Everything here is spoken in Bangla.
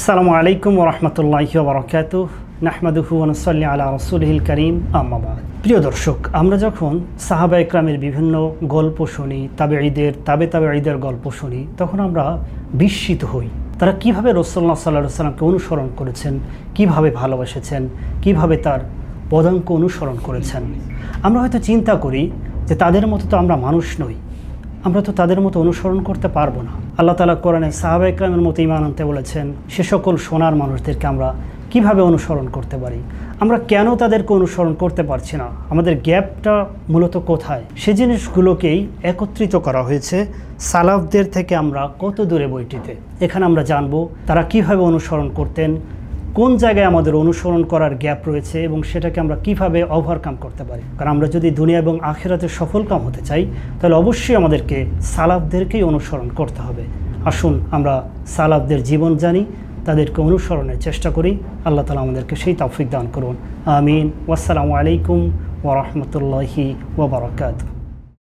আসসালামু আলাইকুম ওয়া রাহমাতুল্লাহি ওয়া বারাকাতুহু নাহমাদুহু ওয়া নুসাল্লি আলা রাসূলিহিল কারীম আম্মা বাদ। প্রিয় দর্শক, আমরা যখন সাহাবা একরামের বিভিন্ন গল্প শুনি, তাবেঈদের গল্প শুনি, তখন আমরা বিস্মিত হই। তারা কিভাবে রাসূলুল্লাহ সাল্লাল্লাহু আলাইহি ওয়াসাল্লামকে অনুসরণ করেছেন, কিভাবে ভালোবেসেছেন, কিভাবে তার পদাঙ্ক অনুসরণ করেছেন। আমরা হয়তো চিন্তা করি যে তাদের মতো তো আমরা মানুষ নই, আমরা তো তাদের মতো অনুসরণ করতে পারবো না। আল্লাহ তাআলা কোরআনে সাহাবা একরামের মতো ঈমান আনতে বলেছেন। সে সকল সোনার মানুষদেরকে আমরা কিভাবে অনুসরণ করতে পারি? আমরা কেন তাদেরকে অনুসরণ করতে পারছি না? আমাদের গ্যাপটা মূলত কোথায়? সে জিনিসগুলোকেই একত্রিত করা হয়েছে সালাফদের থেকে আমরা কত দূরে বইটিতে। এখানে আমরা জানবো তারা কিভাবে অনুসরণ করতেন, কোন জায়গায় আমাদের অনুসরণ করার গ্যাপ রয়েছে এবং সেটাকে আমরা কিভাবে ওভারকাম করতে পারি। কারণ আমরা যদি দুনিয়া এবং আখিরাতে সফলকাম হতে চাই, তাহলে অবশ্যই আমাদেরকে সালাফদেরকেই অনুসরণ করতে হবে। আসুন আমরা সালাফদের জীবন জানি, তাদেরকে অনুসরণের চেষ্টা করি। আল্লাহ তাআলা আমাদেরকে সেই তৌফিক দান করুন। আমিন। ওয়াসসালামু আলাইকুম ওয়া রাহমাতুল্লাহি ওয়া বারাকাতুহু।